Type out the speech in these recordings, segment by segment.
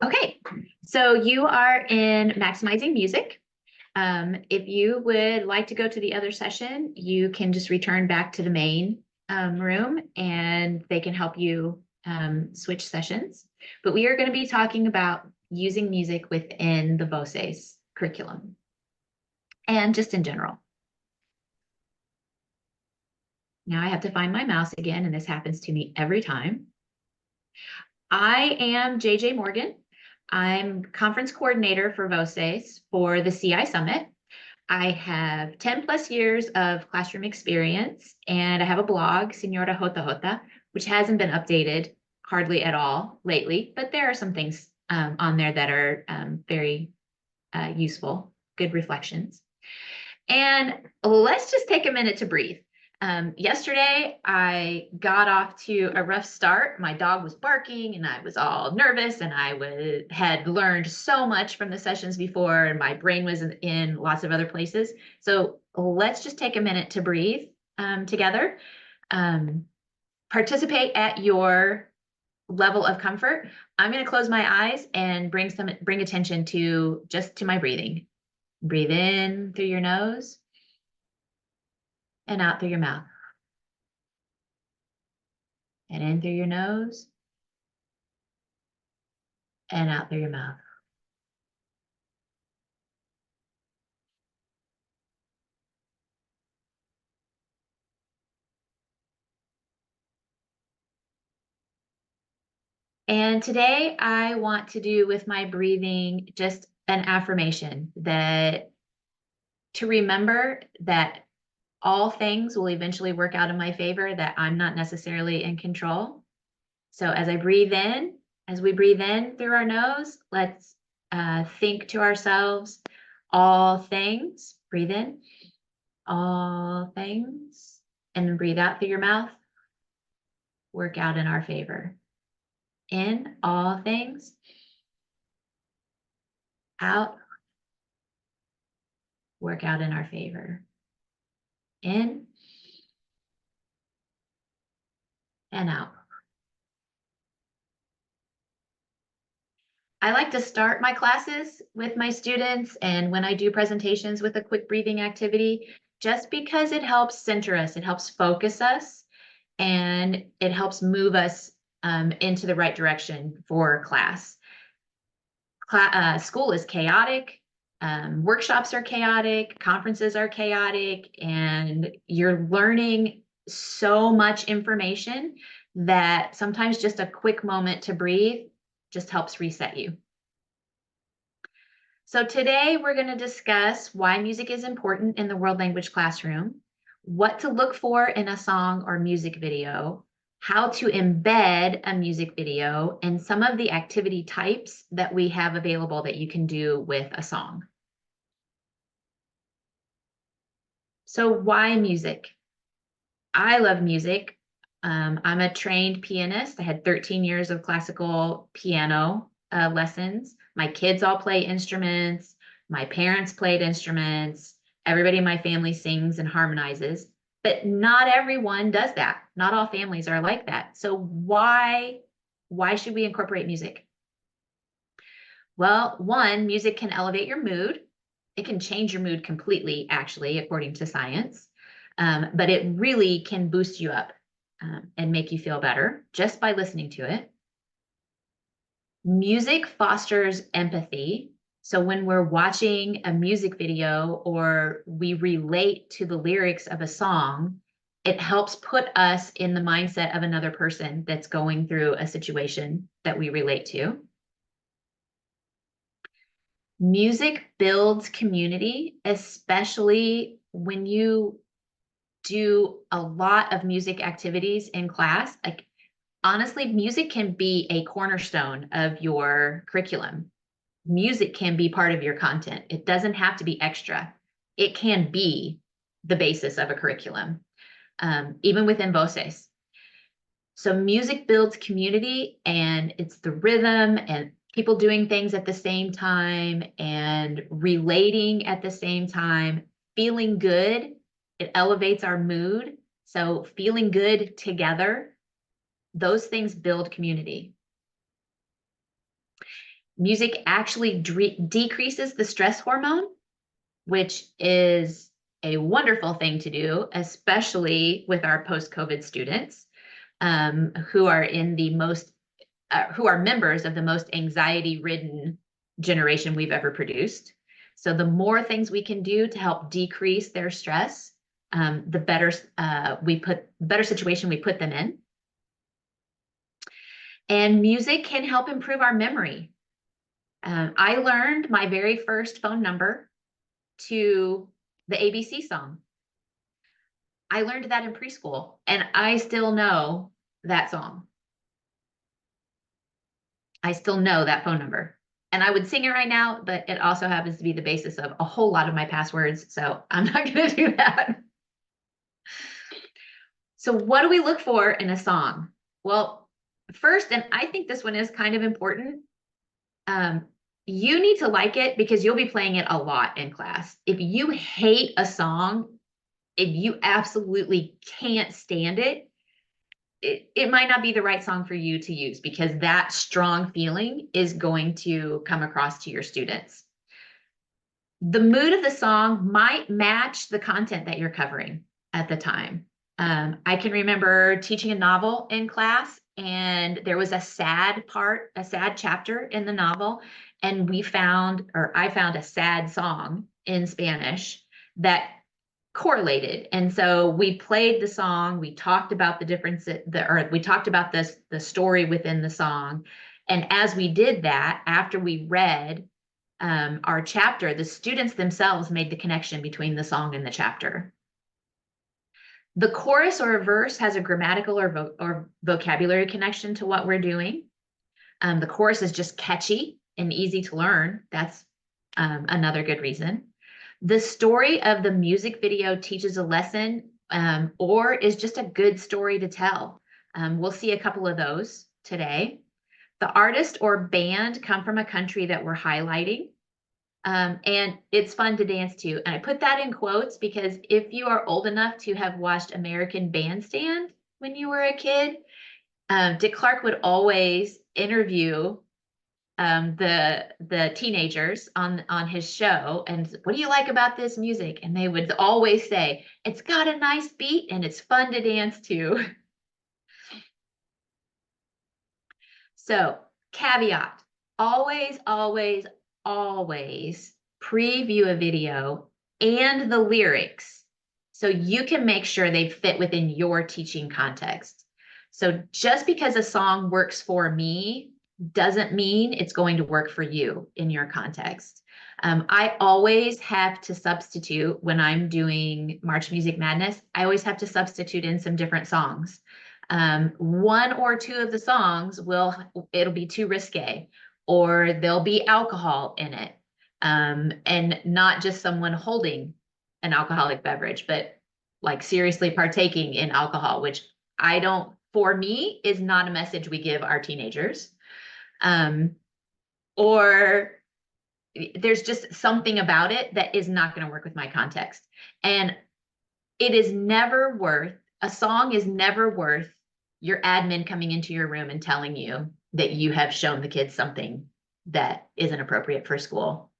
Okay, so you are in maximizing music. If you would like to go to the other session, you can just return back to the main room and they can help you switch sessions. But we are going to be talking about using music within the Voces curriculum and just in general. Now I have to find my mouse again, and this happens to me every time. I am JJ Morgan. I'm conference coordinator for Voces for the CI Summit. I have 10 plus years of classroom experience, and I have a blog, Senora Jota Jota, which hasn't been updated hardly at all lately, but there are some things on there that are very useful, good reflections. And let's just take a minute to breathe. Yesterday, I got off to a rough start. My dog was barking and I was all nervous, and had learned so much from the sessions before, and my brain was in lots of other places. So let's just take a minute to breathe together. Participate at your level of comfort. I'm going to close my eyes and bring attention to my breathing. Breathe in through your nose and out through your mouth. And in through your nose and out through your mouth. And today I want to do with my breathing just an affirmation to remember that all things will eventually work out in my favor, that I'm not necessarily in control. So as we breathe in through our nose, let's think to ourselves, all things, breathe in, all things, and then breathe out through your mouth, work out in our favor. In, all things, out, work out in our favor. In and out. I like to start my classes with my students and when I do presentations with a quick breathing activity, just because it helps center us, it helps focus us, and it helps move us into the right direction for class. School is chaotic. Workshops are chaotic, conferences are chaotic, and you're learning so much information that sometimes just a quick moment to breathe just helps reset you. So today we're going to discuss why music is important in the world language classroom, what to look for in a song or music video, how to embed a music video, and some of the activity types that we have available that you can do with a song. So why music? I love music. I'm a trained pianist. I had 13 years of classical piano lessons. My kids all play instruments. My parents played instruments. Everybody in my family sings and harmonizes, but not everyone does that. Not all families are like that. So why should we incorporate music? Well, one, music can elevate your mood. It can change your mood completely, actually, according to science. But it really can boost you up and make you feel better just by listening to it. Music fosters empathy. So when we're watching a music video or we relate to the lyrics of a song, it helps put us in the mindset of another person that's going through a situation that we relate to. Music builds community, especially when you do a lot of music activities in class. Like, honestly, music can be a cornerstone of your curriculum. Music can be part of your content. It doesn't have to be extra. It can be the basis of a curriculum, even within Voces. So music builds community, and it's the rhythm and people doing things at the same time and relating at the same time, feeling good. It elevates our mood. So feeling good together, those things build community. Music actually decreases the stress hormone, which is a wonderful thing to do, especially with our post-COVID students who are in the most, who are members of the most anxiety-ridden generation we've ever produced. So the more things we can do to help decrease their stress, the better better situation we put them in. And music can help improve our memory. I learned my very first phone number to the ABC song. I learned that in preschool, and I still know that song. I still know that phone number. And I would sing it right now, but it also happens to be the basis of a whole lot of my passwords, so I'm not going to do that. So what do we look for in a song? Well, first, and I think this one is kind of important, you need to like it because you'll be playing it a lot in class. If you hate a song, if you absolutely can't stand it, it might not be the right song for you to use because that strong feeling is going to come across to your students. The mood of the song might match the content that you're covering at the time. I can remember teaching a novel in class, and there was a sad chapter in the novel, and I found a sad song in Spanish that correlated. And so we played the song, we talked about the difference, we talked about the story within the song. And as we did that, after we read our chapter, the students themselves made the connection between the song and the chapter. The chorus or a verse has a grammatical or vocabulary connection to what we're doing. The chorus is just catchy and easy to learn. That's another good reason. The story of the music video teaches a lesson or is just a good story to tell. We'll see a couple of those today. The artist or band come from a country that we're highlighting. And it's fun to dance to. And I put that in quotes because if you are old enough to have watched American Bandstand when you were a kid, Dick Clark would always interview the teenagers on his show, and what do you like about this music? And they would always say, it's got a nice beat and it's fun to dance to. So caveat, always, always, always preview a video and the lyrics so you can make sure they fit within your teaching context. So just because a song works for me doesn't mean it's going to work for you in your context. I always have to substitute when I'm doing March Music Madness. I always have to substitute in some different songs. One or two of the songs it'll be too risque, or there'll be alcohol in it, and not just someone holding an alcoholic beverage, but like seriously partaking in alcohol, which for me, is not a message we give our teenagers. Or there's just something about it that is not going to work with my context. And a song is never worth your admin coming into your room and telling you that you have shown the kids something that isn't appropriate for school.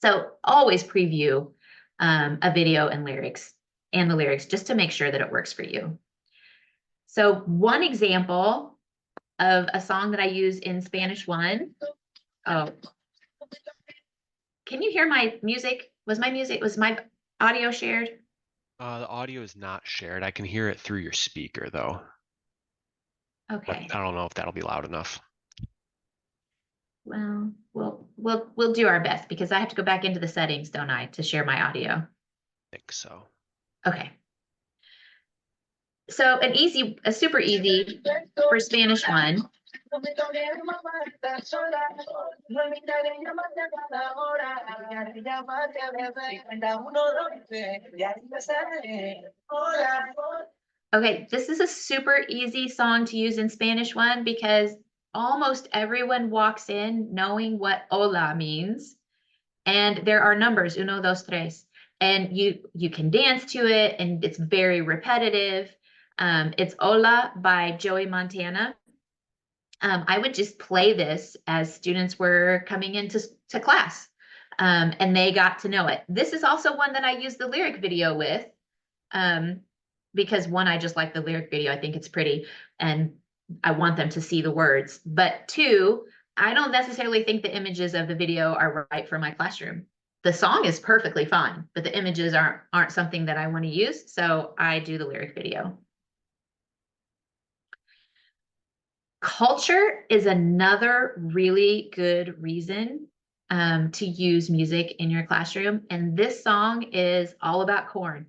So always preview a video and the lyrics just to make sure that it works for you. So one example of a song that I use in Spanish 1. Oh, can you hear my music? Was my audio shared? The audio is not shared. I can hear it through your speaker though. Okay. But I don't know if that'll be loud enough. Well, we'll do our best because I have to go back into the settings, don't I, to share my audio? I think so. Okay. So a super easy for Spanish 1. Okay, this is a super easy song to use in Spanish 1 because almost everyone walks in knowing what hola means. And there are numbers, uno, dos, tres. And you can dance to it, and it's very repetitive. It's Hola by Joey Montana. I would just play this as students were coming into class, and they got to know it. This is also one that I use the lyric video with, because one, I just like the lyric video. I think it's pretty, and I want them to see the words. But two, I don't necessarily think the images of the video are right for my classroom. The song is perfectly fine, but the images aren't something that I want to use, so I do the lyric video. Culture is another really good reason to use music in your classroom. And this song is all about corn.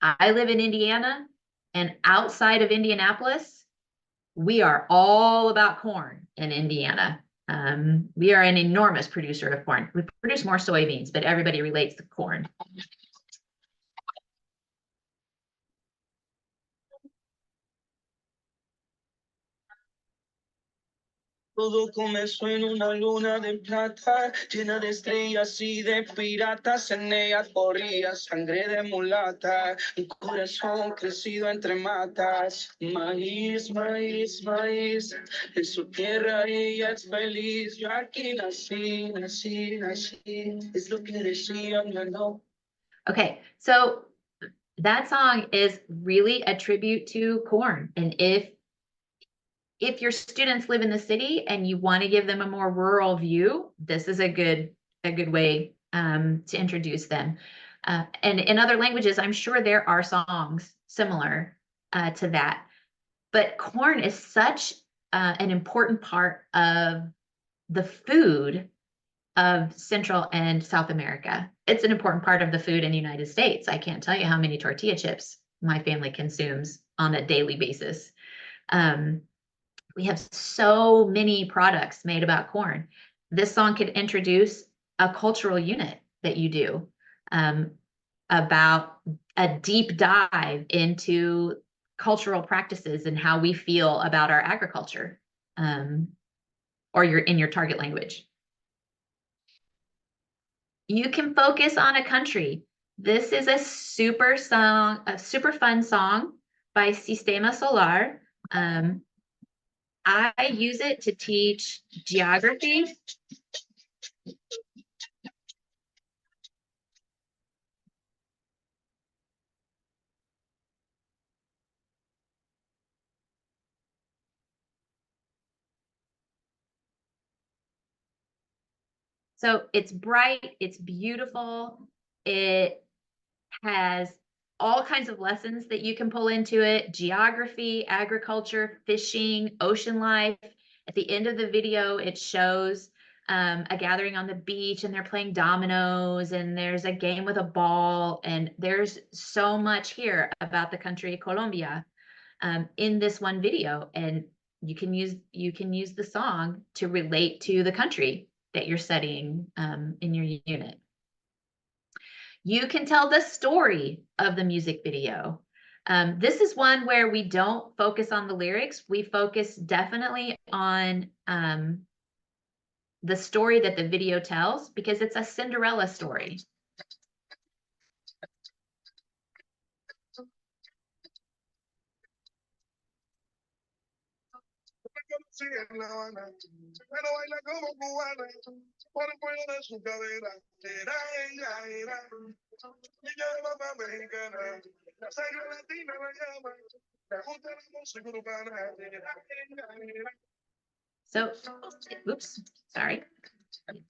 I live in Indiana, and outside of Indianapolis, we are all about corn in Indiana. We are an enormous producer of corn. We produce more soybeans, but everybody relates to corn. Todo comenzó en una luna de plata, llena de estrellas y de piratas. En ella corría sangre de mulata, un corazón crecido entre matas. Maíz, maíz, maíz, en su tierra ella es feliz. Yo aquí nací, nací, nací, es lo que decía mi no. Okay, so that song is really a tribute to corn. And if your students live in the city and you want to give them a more rural view, this is a good way to introduce them. And in other languages, I'm sure there are songs similar to that. But corn is such an important part of the food of Central and South America. It's an important part of the food in the United States. I can't tell you how many tortilla chips my family consumes on a daily basis. We have so many products made about corn. This song could introduce a cultural unit that you do about a deep dive into cultural practices and how we feel about our agriculture, or in your target language. You can focus on a country. This is a super fun song by Sistema Solar. I use it to teach geography. So it's bright, it's beautiful, it has all kinds of lessons that you can pull into it: geography, agriculture, fishing, ocean life. At the end of the video, it shows a gathering on the beach, and they're playing dominoes, and there's a game with a ball, and there's so much here about the country of Colombia in this one video. And you can use the song to relate to the country that you're studying in your unit. You can tell the story of the music video. This is one where we don't focus on the lyrics. We focus definitely on the story that the video tells, because it's a Cinderella story. So, oops, sorry,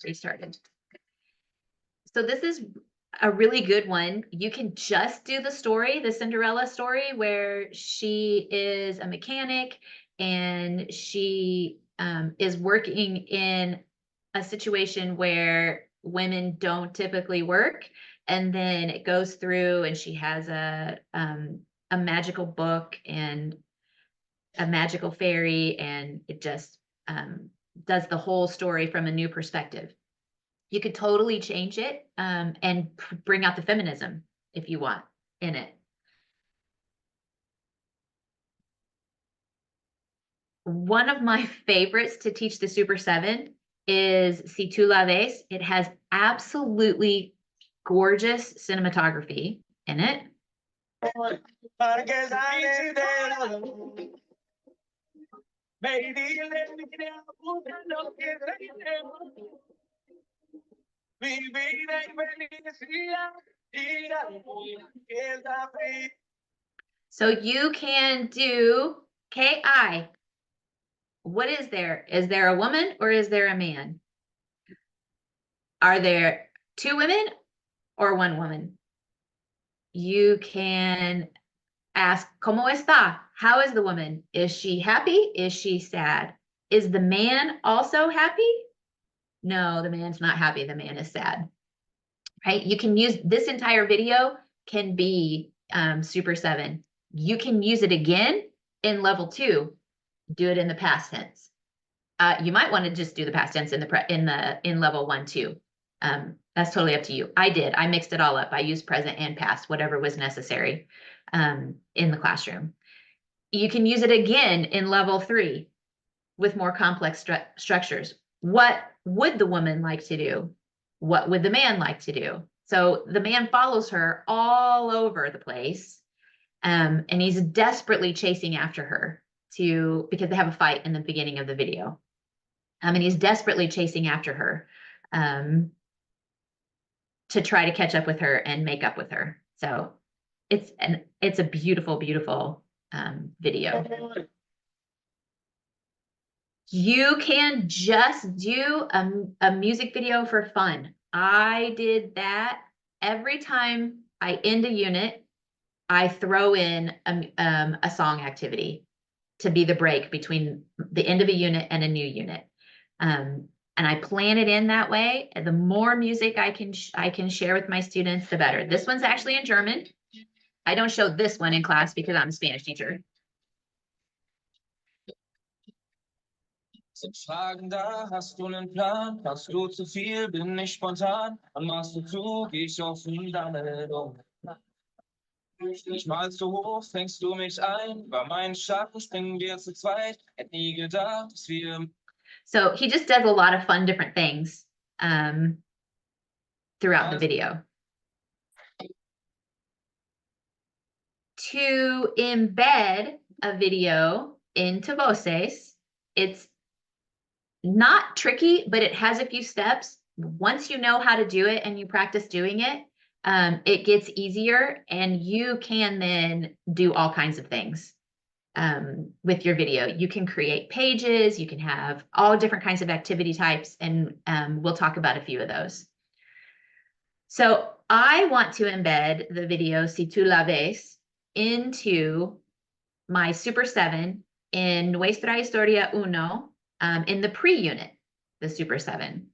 restarted. So this is a really good one. You can just do the story, the Cinderella story, where she is a mechanic and she is working in a situation where women don't typically work. And then it goes through, and she has a magical book and a magical fairy, and it just does the whole story from a new perspective. You could totally change it and bring out the feminism if you want in it. One of my favorites to teach the Super 7 is Si Tu La Ves. It has absolutely gorgeous cinematography in it. Baby, let me down, lo que tenemos. Mi vida y felicidad, So you can do KI. What is there? Is there a woman or is there a man? Are there two women or one woman? You can ask, ¿Cómo está? How is the woman? Is she happy? Is she sad? Is the man also happy? No, the man's not happy. The man is sad. Right? You can use this entire video can be Super 7. You can use it again in level 2. Do it in the past tense. You might want to just do the past tense in level 1 too. That's totally up to you. I mixed it all up. I used present and past, whatever was necessary in the classroom. You can use it again in level 3 with more complex structures. What would the woman like to do? What would the man like to do? So the man follows her all over the place, and he's desperately chasing after her because they have a fight in the beginning of the video. And he's desperately chasing after her to try to catch up with her and make up with her. So it's a beautiful, beautiful video. You can just do a music video for fun. I did that every time I end a unit. I throw in a song activity to be the break between the end of a unit and a new unit. And I plan it in that way. The more music I can share with my students, the better. This one's actually in German. I don't show this one in class because I'm a Spanish teacher. Sind Fragen da, hast du einen Plan? Hast du zu viel, bin ich spontan? Und machst du zu, geh ich offen damit um. Ich mal zu hoch, fängst du mich ein? Bei meinen Schatten springen wir zu zweit. Hätte nie gedacht, dass wir... So he just does a lot of fun different things throughout the video. To embed a video into Voces, it's not tricky, but it has a few steps. Once you know how to do it and you practice doing it, it gets easier, and you can then do all kinds of things with your video. You can create pages, you can have all different kinds of activity types, and we'll talk about a few of those. So I want to embed the video Si tú la ves into my Super 7 in Nuestra Historia Uno in the pre-unit, the Super 7.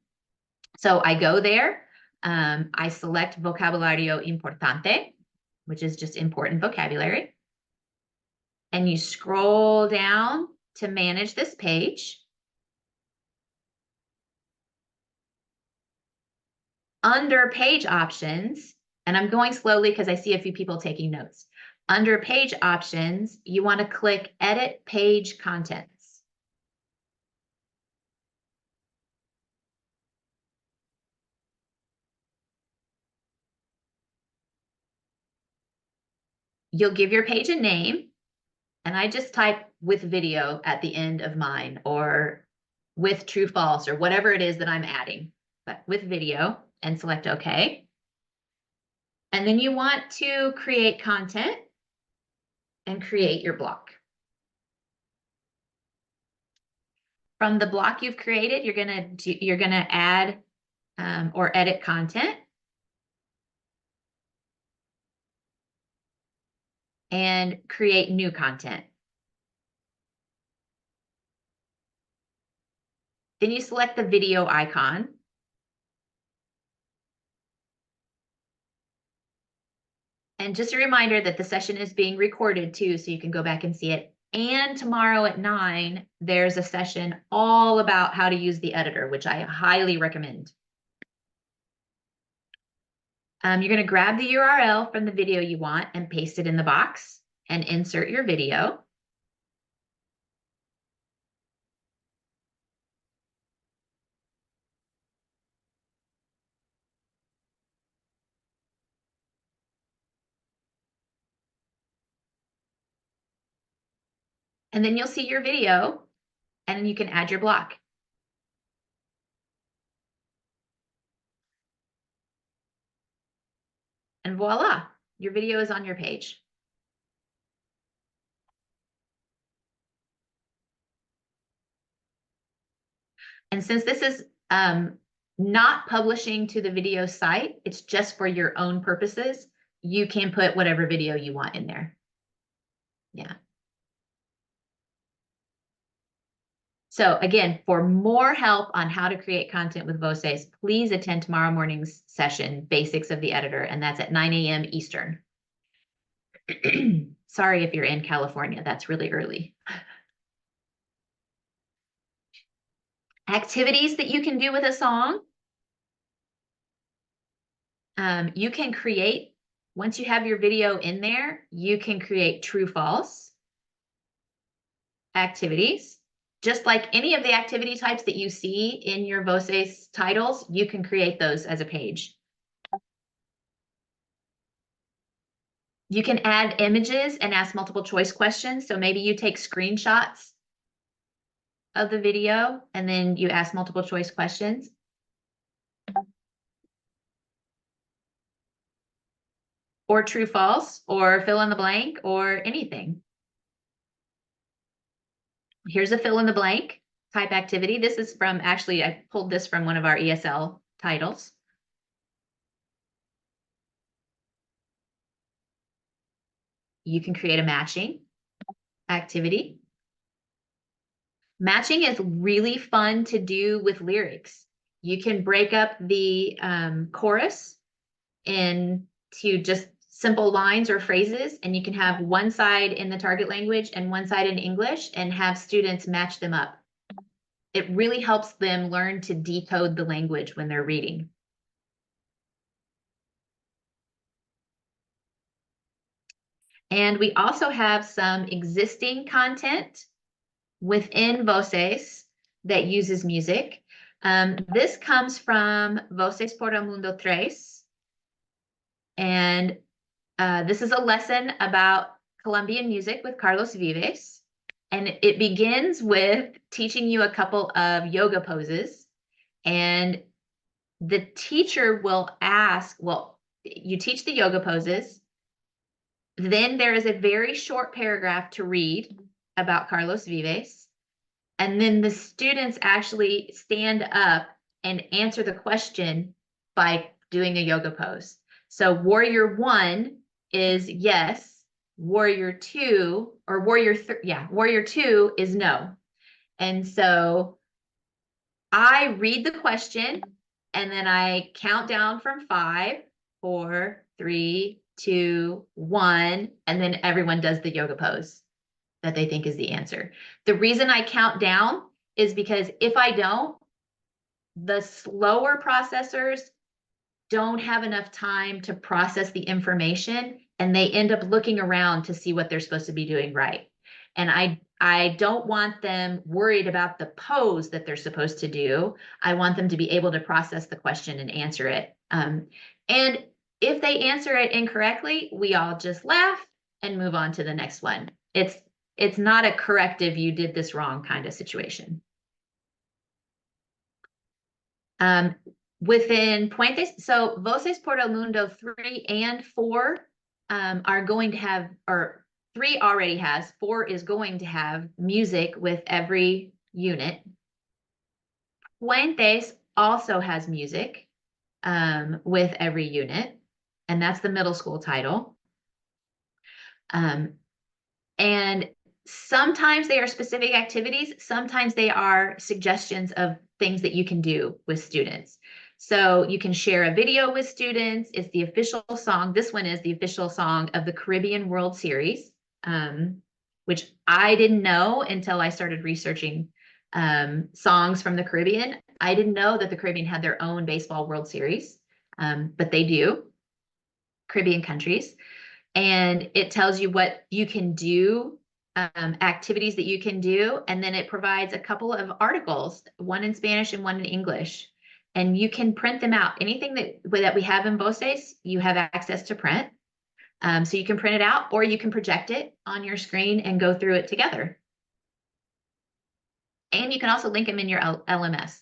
So I go there, I select Vocabulario Importante, which is just important vocabulary. And you scroll down to manage this page. Under page options, and I'm going slowly because I see a few people taking notes. Under page options, you want to click Edit Page Contents. You'll give your page a name, and I just type with video at the end of mine, or with true false, or whatever it is that I'm adding, but with video, and select OK. And then you want to create content and create your block. From the block you've created, you're gonna add or edit content. And create new content. Then you select the video icon. And just a reminder that the session is being recorded too, so you can go back and see it. And tomorrow at 9, there's a session all about how to use the editor, which I highly recommend. You're going to grab the URL from the video you want and paste it in the box and insert your video. And then you'll see your video and you can add your block. And voila, your video is on your page. And since this is not publishing to the video site, it's just for your own purposes, you can put whatever video you want in there. Yeah. So again, for more help on how to create content with Voces, please attend tomorrow morning's session, Basics of the Editor, and that's at 9 a.m. Eastern. Sorry if you're in California, that's really early. Activities that you can do with a song. You can create, once you have your video in there, you can create true, false activities. Just like any of the activity types that you see in your Voces titles, you can create those as a page. You can add images and ask multiple choice questions. So maybe you take screenshots of the video and then you ask multiple choice questions. Or true, false, or fill in the blank, or anything. Here's a fill in the blank type activity. This is from, actually, I pulled this from one of our ESL titles. You can create a matching activity. Matching is really fun to do with lyrics. You can break up the chorus into just simple lines or phrases, and you can have one side in the target language and one side in English and have students match them up. It really helps them learn to decode the language when they're reading. And we also have some existing content within Voces that uses music. This comes from Voces por el Mundo 3. And this is a lesson about Colombian music with Carlos Vives. And it begins with teaching you a couple of yoga poses. And the teacher will ask, well, you teach the yoga poses. Then there is a very short paragraph to read about Carlos Vives. And then the students actually stand up and answer the question by doing a yoga pose. So warrior 1 is yes, warrior 2 or warrior 2 is no. And so I read the question and then I count down from 5, 4, 3, 2, 1, and then everyone does the yoga pose that they think is the answer. The reason I count down is because if I don't, the slower processors don't have enough time to process the information and they end up looking around to see what they're supposed to be doing right. And I don't want them worried about the pose that they're supposed to do. I want them to be able to process the question and answer it. And if they answer it incorrectly, we all just laugh and move on to the next one. It's not a corrective, you did this wrong kind of situation. Within Puentes, so Voces por el Mundo 3 and 4 are going to have, or 3 already has, 4 is going to have music with every unit. Puentes also has music with every unit, and that's the middle school title. And sometimes they are specific activities, sometimes they are suggestions of things that you can do with students. So you can share a video with students. It's the official song. This one is the official song of the Caribbean World Series, which I didn't know until I started researching songs from the Caribbean. I didn't know that the Caribbean had their own baseball World Series, but they do, Caribbean countries. And it tells you what you can do, activities that you can do, and then it provides a couple of articles, one in Spanish and one in English. And you can print them out. Anything that we have in Voces, you have access to print. So you can print it out or you can project it on your screen and go through it together. and you can also link them in your LMS.